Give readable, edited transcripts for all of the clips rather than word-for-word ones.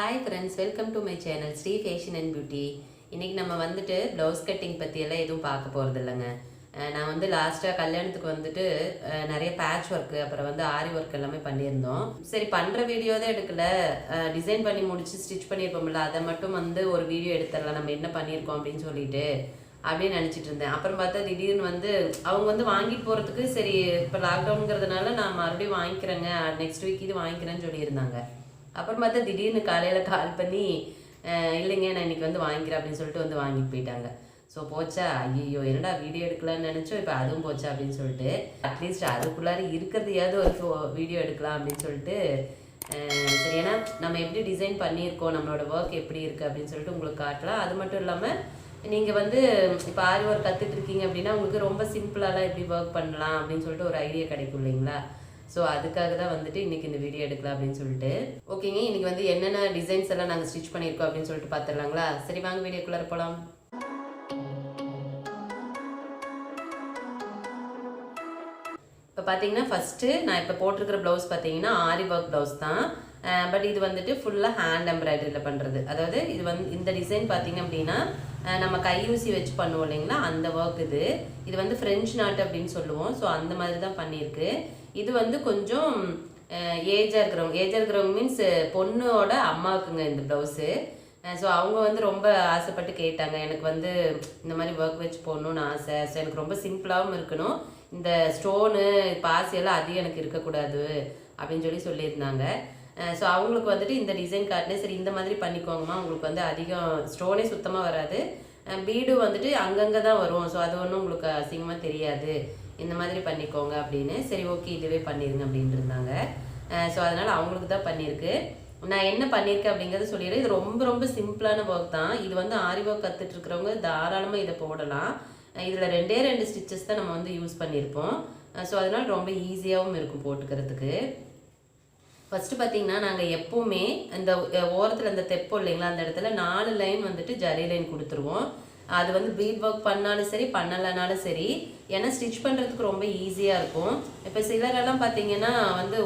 Hi friends, welcome to my channel Sri Fashion and Beauty. இன்னைக்கு நம்ம வந்துட்டு blouse cutting பற்றியெல்லாம் எதுவும் பார்க்க போகிறது இல்லைங்க. நான் வந்து லாஸ்ட்டாக கல்யாணத்துக்கு வந்துட்டு நிறைய பேட்ச் ஒர்க்கு அப்புறம் வந்து ஆரி ஒர்க் எல்லாமே பண்ணியிருந்தோம். சரி பண்ணுற வீடியோ தான் எடுக்கல, டிசைன் பண்ணி முடிச்சு ஸ்டிச் பண்ணியிருப்போம்ல, அதை மட்டும் வந்து ஒரு வீடியோ எடுத்துடலாம் நம்ம என்ன பண்ணியிருக்கோம் அப்படின்னு சொல்லிட்டு அப்படின்னு நினச்சிட்டு இருந்தேன். அப்புறம் பார்த்தா திடீர்னு வந்து அவங்க வந்து வாங்கிட்டு போகிறதுக்கு சரி இப்போ லாக்டவுனுங்கிறதுனால நான் மறுபடியும் வாங்கிக்கிறேங்க, நெக்ஸ்ட் வீக் இது வாங்கிக்கிறேன்னு சொல்லியிருந்தாங்க. அப்புறம் பார்த்தா திடீர்னு காலையில் கால் பண்ணி இல்லைங்க நான் இன்றைக்கி வந்து வாங்கிக்கிறேன் அப்படின்னு சொல்லிட்டு வந்து வாங்கிட்டு போயிட்டாங்க. ஸோ போச்சா, ஐயோ என்னடா வீடியோ எடுக்கலான்னு நினச்சோம், இப்போ அதுவும் போச்சா அப்படின்னு சொல்லிட்டு அட்லீஸ்ட் அதுக்குள்ளார இருக்கிறதையாவது ஒரு வீடியோ எடுக்கலாம் அப்படின்னு சொல்லிட்டு சரி, ஏன்னா நம்ம எப்படி டிசைன் பண்ணியிருக்கோம், நம்மளோட ஒர்க் எப்படி இருக்குது அப்படின்னு சொல்லிட்டு உங்களுக்கு காட்டலாம். அது மட்டும் இல்லாமல் நீங்கள் வந்து இப்போ ஆரி ஒர்க் கற்றுட்டு இருக்கீங்க அப்படின்னா உங்களுக்கு ரொம்ப சிம்பிளாலாம் எப்படி ஒர்க் பண்ணலாம் அப்படின்னு சொல்லிட்டு ஒரு ஐடியா கிடைக்கும் இல்லைங்களா. ஸோ அதுக்காக தான் வந்துட்டு இன்றைக்கி இந்த வீடியோ எடுக்கலாம் அப்படின்னு சொல்லிட்டு. ஓகேங்க, இன்றைக்கி வந்து என்னென்ன டிசைன்ஸ் எல்லாம் நாங்கள் ஸ்டிச் பண்ணியிருக்கோம் அப்படின்னு சொல்லிட்டு பார்த்துடலாங்களா. சரி வாங்க வீடியோக்குள்ளார போகலாம். இப்போ பார்த்தீங்கன்னா ஃபஸ்ட்டு நான் இப்போ போட்டிருக்கிற ப்ளவுஸ் பார்த்தீங்கன்னா ஆரி ஒர்க் ப்ளவுஸ் தான். பட் இது வந்துட்டு ஃபுல்லாக ஹேண்ட் எம்ப்ராய்டரியில் பண்ணுறது. அதாவது இது வந்து இந்த டிசைன் பார்த்தீங்க அப்படின்னா நம்ம கையூசி வச்சு பண்ணுவோம் இல்லைங்களா, அந்த ஒர்க் இது. இது வந்து ஃப்ரெஞ்ச் நாட் அப்படின்னு சொல்லுவோம். ஸோ அந்த மாதிரி தான் பண்ணியிருக்கு. இது வந்து கொஞ்சம் ஏஜாக இருக்கிறவங்க மீன்ஸ் பொண்ணோட அம்மாவுக்குங்க இந்த ப்ளவுஸு. ஸோ அவங்க வந்து ரொம்ப ஆசைப்பட்டு கேட்டாங்க, எனக்கு வந்து இந்த மாதிரி ஒர்க் வச்சு போடணுன்னு ஆசை. ஸோ எனக்கு ரொம்ப சிம்பிளாகவும் இருக்கணும், இந்த ஸ்டோனு பாசியெல்லாம் அதிகம் எனக்கு இருக்கக்கூடாது அப்படின்னு சொல்லியிருந்தாங்க. ஸோ அவங்களுக்கு வந்துட்டு இந்த டிசைன் காட்டினே சரி இந்த மாதிரி பண்ணிக்கோங்கம்மா, உங்களுக்கு வந்து அதிகம் ஸ்டோனே சுத்தமாக வராது, பீடு வந்துட்டு அங்கங்கே தான் வரும், ஸோ அது ஒன்றும் உங்களுக்கு அசிங்கமாக தெரியாது, இந்த மாதிரி பண்ணிக்கோங்க அப்படின்னு. சரி ஓகே இதுவே பண்ணிடுங்க அப்படின்ட்டு இருந்தாங்க. ஸோ அதனால் அவங்களுக்கு தான் பண்ணியிருக்கு. நான் என்ன பண்ணியிருக்கேன் அப்படிங்கிறது சொல்லிடுறேன். இது ரொம்ப ரொம்ப சிம்பிளான ஒர்க் தான். இது வந்து ஆரி ஒர்க் கற்றுட்டு இருக்கிறவங்க தாராளமாக இதை போடலாம். இதில் ரெண்டு ஸ்டிச்சஸ் தான் நம்ம வந்து யூஸ் பண்ணியிருப்போம். ஸோ அதனால் ரொம்ப ஈஸியாகவும் இருக்கும் போட்டுக்கிறதுக்கு. ஃபஸ்ட்டு பார்த்தீங்கன்னா நாங்கள் எப்போவுமே இந்த ஓரத்தில் இந்த தெப்பம் இல்லைங்களா, அந்த இடத்துல 4 லைன் வந்துட்டு ஜரி லைன் கொடுத்துருவோம். அது வந்து பீட் ஒர்க் பண்ணாலும் சரி பண்ணலைனாலும் சரி, ஏன்னா ஸ்டிச் பண்ணுறதுக்கு ரொம்ப ஈஸியாக இருக்கும். இப்போ சிலரெல்லாம் பார்த்தீங்கன்னா வந்து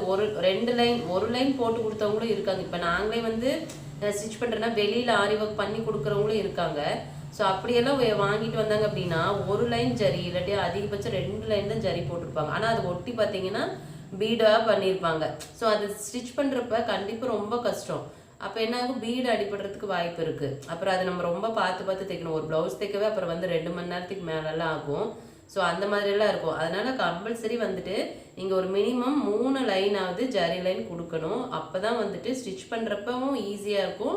ஒரு லைன் போட்டு கொடுத்தவங்களும் இருக்காங்க. இப்போ நாங்களே வந்து ஸ்டிச் பண்ணுறேன்னா வெளியில் ஆரி ஒர்க் பண்ணி கொடுக்குறவங்களும் இருக்காங்க. ஸோ அப்படியெல்லாம் வாங்கிட்டு வந்தாங்க அப்படின்னா ஒரு லைன் ஜரி இல்லாட்டி அதிகபட்சம் 2 லைன் தான் ஜரி போட்டிருப்பாங்க. ஆனால் அது ஒட்டி பார்த்தீங்கன்னா பீடாக பண்ணியிருப்பாங்க. ஸோ அது ஸ்டிச் பண்ணுறப்ப கண்டிப்பாக ரொம்ப கஷ்டம். அப்போ என்ன ஆகும், பீடு அடிபடுறதுக்கு வாய்ப்பு இருக்குது. அப்புறம் அதை நம்ம ரொம்ப பார்த்து தைக்கணும். ஒரு ப்ளவுஸ் தைக்கவே அப்புறம் வந்து 2 மணி நேரத்துக்கு மேலெல்லாம் ஆகும். ஸோ அந்த மாதிரியெல்லாம் இருக்கும். அதனால் கம்பல்சரி வந்துட்டு நீங்கள் ஒரு மினிமம் 3 லைனாவது ஜரி லைன் கொடுக்கணும். அப்போ தான் வந்துட்டு ஸ்டிச் பண்ணுறப்பவும் ஈஸியாக இருக்கும்,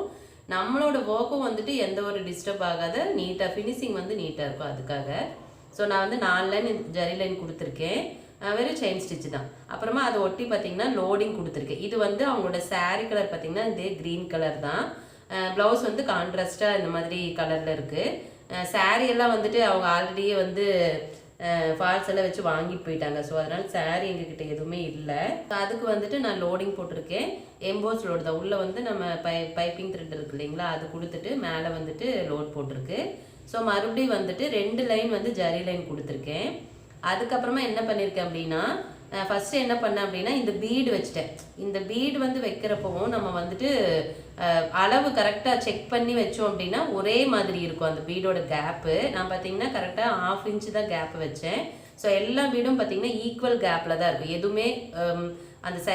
நம்மளோட ஒர்க்கும் வந்துட்டு எந்த ஒரு டிஸ்டர்ப் ஆகாத நீட்டாக ஃபினிஷிங் வந்து நீட்டாக இருக்கும். அதுக்காக ஸோ நான் வந்து 4 லைன் ஜரி லைன் கொடுத்துருக்கேன். வெறும் செயின் ஸ்டிச்சு தான். அப்புறமா அதை ஒட்டி பார்த்தீங்கன்னா லோடிங் கொடுத்துருக்கேன். இது வந்து அவங்களோட சாரீ கலர் பார்த்தீங்கன்னா இதே க்ரீன் கலர் தான். ப்ளவுஸ் வந்து கான்ட்ராஸ்டாக இந்த மாதிரி கலரில் இருக்குது. சாரீ எல்லாம் வந்துட்டு அவங்க ஆல்ரெடியே வந்து ஃபால்ஸ் எல்லாம் வச்சு வாங்கிட்டு போயிட்டாங்க. ஸோ அதனால் சாரீ எங்ககிட்ட எதுவுமே இல்லை. அதுக்கு வந்துட்டு நான் லோடிங் போட்டிருக்கேன். எம்போஸ் லோடு தான். உள்ளே வந்து நம்ம பைப்பிங் த்ரெட் இருக்கு இல்லைங்களா, அது கொடுத்துட்டு மேலே வந்துட்டு லோட் போட்டிருக்கு. ஸோ மறுபடியும் வந்துட்டு 2 லைன் வந்து ஜரி லைன் கொடுத்துருக்கேன். அதுக்கப்புறமா என்ன பண்ணியிருக்கேன் அப்படின்னா ஃபஸ்ட்டு என்ன பண்ணேன் அப்படின்னா இந்த பீடு வச்சுட்டேன். இந்த பீடு வந்து வைக்கிறப்பவும் நம்ம வந்துட்டு அளவு கரெக்டாக செக் பண்ணி வச்சோம் அப்படின்னா ஒரே மாதிரி இருக்கும் அந்த பீடோட கேப்பு. நான் பார்த்தீங்கன்னா கரெக்டாக 1/2 இன்ச்சு தான் கேப்பு வச்சேன். ஸோ எல்லா பீடும் பார்த்தீங்கன்னா ஈக்குவல் கேப்பில் தான் இருக்கும். எதுவுமே அந்த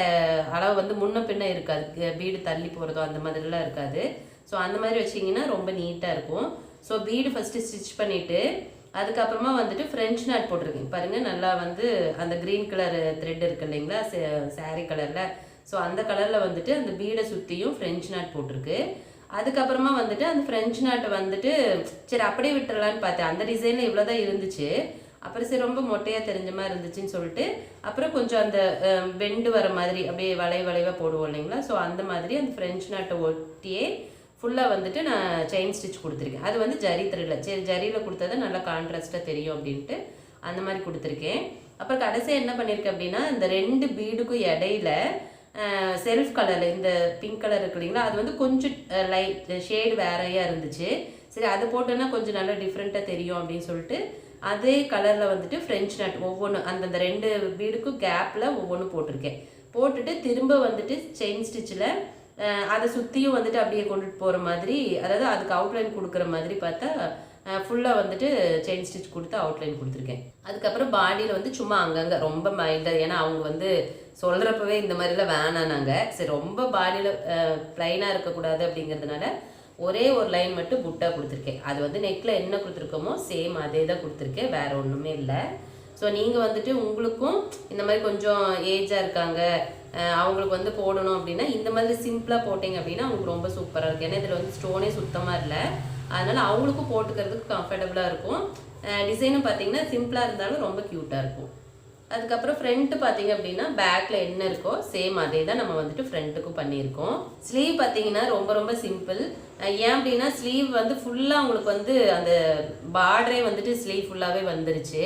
அளவு வந்து முன்ன பின்ன இருக்காது, பீடு தள்ளி போகிறதோ அந்த மாதிரிலாம் இருக்காது. ஸோ அந்த மாதிரி வச்சிங்கன்னா ரொம்ப நீட்டாக இருக்கும். ஸோ பீடு ஃபஸ்ட்டு ஸ்டிச் பண்ணிவிட்டு அதுக்கப்புறமா வந்துட்டு ஃப்ரெஞ்ச் நாட் போட்டிருக்கேன். பாருங்கள் நல்லா வந்து அந்த க்ரீன் கலர் த்ரெட் இருக்குது இல்லைங்களா சாரீ கலரில், ஸோ அந்த கலரில் வந்துட்டு அந்த பீடை சுற்றியும் ஃப்ரெஞ்ச் நாட் போட்டிருக்கு. அதுக்கப்புறமா வந்துட்டு அந்த ஃப்ரெஞ்ச் நாட்டை வந்துட்டு சரி அப்படியே விட்டுறலான்னு பார்த்தேன். அந்த டிசைனில் இவ்வளோ தான் இருந்துச்சு. அப்புறம் சரி ரொம்ப மொட்டையாக தெரிஞ்ச மாதிரி இருந்துச்சுன்னு சொல்லிட்டு அப்புறம் கொஞ்சம் அந்த பெண்டு வர மாதிரி அப்படியே வளைவாக போடுவோம் இல்லைங்களா, ஸோ அந்த மாதிரி அந்த ஃப்ரெஞ்ச் நாட்டை ஒட்டியே ஃபுல்லாக வந்துட்டு நான் செயின் ஸ்டிச் கொடுத்துருக்கேன். அது வந்து ஜரி த்ரெட்டில், சரி ஜரியில் கொடுத்தது நல்லா கான்ட்ராஸ்ட்டாக தெரியும் அப்படின்ட்டு அந்த மாதிரி கொடுத்துருக்கேன். அப்புறம் கடைசியாக என்ன பண்ணியிருக்கேன் அப்படின்னா இந்த 2 பீடுக்கும் இடையில செல்ஃப் கலரில் இந்த பிங்க் கலர் இருக்கு இல்லைங்களா, அது வந்து கொஞ்சம் லைட் ஷேடு வேறையாக இருந்துச்சு. சரி அது போட்டோன்னா கொஞ்சம் நல்லா டிஃப்ரெண்ட்டாக தெரியும் அப்படின்னு சொல்லிட்டு அதே கலரில் வந்துட்டு ஃப்ரெஞ்ச் நாட் ஒவ்வொன்று அந்தந்த 2 பீடுக்கும் கேப்பில் ஒவ்வொன்று போட்டிருக்கேன். போட்டுட்டு திரும்ப வந்துட்டு செயின் ஸ்டிச்சில் அதை சுற்றியும் வந்துட்டு அப்படியே கொண்டுட்டு போகிற மாதிரி, அதாவது அதுக்கு அவுட்லைன் கொடுக்குற மாதிரி பார்த்தா ஃபுல்லாக வந்துட்டு செயின் ஸ்டிச் கொடுத்து அவுட்லைன் கொடுத்துருக்கேன். அதுக்கப்புறம் பாடியில் வந்து சும்மா அங்கங்கே ரொம்ப மைல்டாக, ஏன்னா அவங்க வந்து சொல்கிறப்பவே இந்த மாதிரிலாம் வேணானாங்க. சரி ரொம்ப பாடியில் ப்ளைனாக இருக்கக்கூடாது அப்படிங்கிறதுனால ஒரே ஒரு லைன் மட்டும் புட்டா கொடுத்துருக்கேன். அது வந்து நெக்கில் என்ன கொடுத்துருக்கோமோ சேம் அதே தான் கொடுத்துருக்கேன், வேறு ஒன்றுமே இல்லை. ஸோ நீங்கள் வந்துட்டு உங்களுக்கும் இந்த மாதிரி கொஞ்சம் ஏஜாக இருக்காங்க, அவங்களுக்கு வந்து போடணும் அப்படின்னா இந்த மாதிரி சிம்பிளாக போட்டிங்க அப்படின்னா அவங்களுக்கு ரொம்ப சூப்பராக இருக்கும். ஏன்னா இதில் வந்து ஸ்டோனே சுத்தமாக இல்லை, அதனால் அவங்களுக்கும் போட்டுக்கிறதுக்கு கம்ஃபர்டபுளாக இருக்கும். டிசைனும் பார்த்தீங்கன்னா சிம்பிளாக இருந்தாலும் ரொம்ப க்யூட்டாக இருக்கும். அதுக்கப்புறம் ஃப்ரண்ட்டு பார்த்தீங்க அப்படின்னா பேக்கில் என்ன இருக்கோ சேம் அதே தான் நம்ம வந்துட்டு ஃப்ரண்ட்டுக்கும் பண்ணியிருக்கோம். ஸ்லீவ் பார்த்தீங்கன்னா ரொம்ப ரொம்ப சிம்பிள். ஏன் அப்படின்னா ஸ்லீவ் வந்து ஃபுல்லாக உங்களுக்கு வந்து அந்த பார்டரே வந்துட்டு ஸ்லீவ் ஃபுல்லாகவே வந்துருச்சு.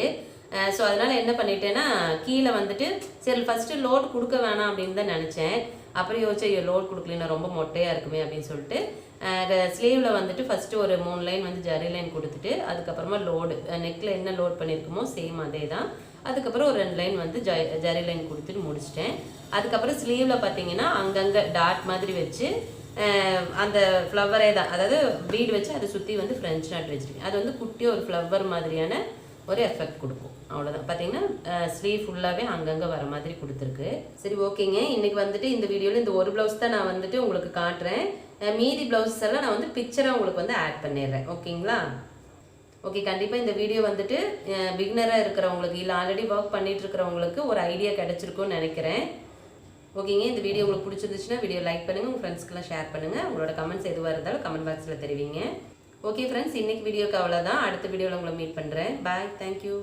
ஸோ அதனால் என்ன பண்ணிட்டேன்னா கீழே வந்துட்டு சரி ஃபஸ்ட்டு லோட் கொடுக்க வேணாம் அப்படின்னு தான் நினச்சேன். அப்புறம் யோசிச்சு லோட் கொடுக்கலன்னா ரொம்ப மொட்டையாக இருக்குமே அப்படின்னு சொல்லிட்டு ஸ்லீவில் வந்துட்டு ஃபஸ்ட்டு ஒரு 3 லைன் வந்து ஜரி லைன் கொடுத்துட்டு அதுக்கப்புறமா லோடு நெக்கில் என்ன லோட் பண்ணியிருக்குமோ சேம் அதே தான். அதுக்கப்புறம் ஒரு 2 லைன் வந்து ஜரி லைன் கொடுத்துட்டு முடிச்சிட்டேன். அதுக்கப்புறம் ஸ்லீவில் பார்த்தீங்கன்னா அங்கங்கே டாட் மாதிரி வச்சு அந்த ஃப்ளவரே தான், அதாவது பீட் வச்சு அதை சுற்றி வந்து ஃப்ரெஞ்ச் நாட் வச்சுருக்கேன். அது வந்து குட்டியாக ஒரு ஃப்ளவர் மாதிரியான ஒரு எஃபெக்ட் கொடுக்கும். அவ்வளோதான். பார்த்தீங்கன்னா ஸ்லீவ் ஃபுல்லாகவே அங்கங்கே வர மாதிரி கொடுத்துருக்கு. சரி ஓகேங்க, இன்றைக்கி வந்துட்டு இந்த வீடியோவில் இந்த ஒரு ப்ளவுஸ் தான் நான் வந்துட்டு உங்களுக்கு காட்டுறேன். மீதி ப்ளவுஸ் எல்லாம் நான் வந்து பிக்சராக உங்களுக்கு வந்து ஆட் பண்ணிடுறேன். ஓகேங்களா? ஓகே, கண்டிப்பாக இந்த வீடியோ வந்துட்டு பிகினராக இருக்கிறவங்களுக்கு இல்லை ஆல்ரெடி ஒர்க் பண்ணிட்டு இருக்கிறவங்களுக்கு ஒரு ஐடியா கிடைச்சிருக்கும்னு நினைக்கிறேன். ஓகேங்க, இந்த வீடியோ உங்களுக்கு பிடிச்சிருந்துச்சுன்னா வீடியோ லைக் பண்ணுங்கள், உங்கள் ஃப்ரெண்ட்ஸ்க்கெல்லாம் ஷேர் பண்ணுங்கள். உங்களோட கமெண்ட்ஸ் எதுவாக இருந்தாலும் கமெண்ட் பாக்ஸில் தெரிவிங்க. ஓகே ஃப்ரெண்ட்ஸ், இன்றைக்கி வீடியோக்கு அவ்வளோதான். அடுத்த வீடியோவில் உங்களை மீட் பண்ணுறேன். பாய், தேங்க்யூ.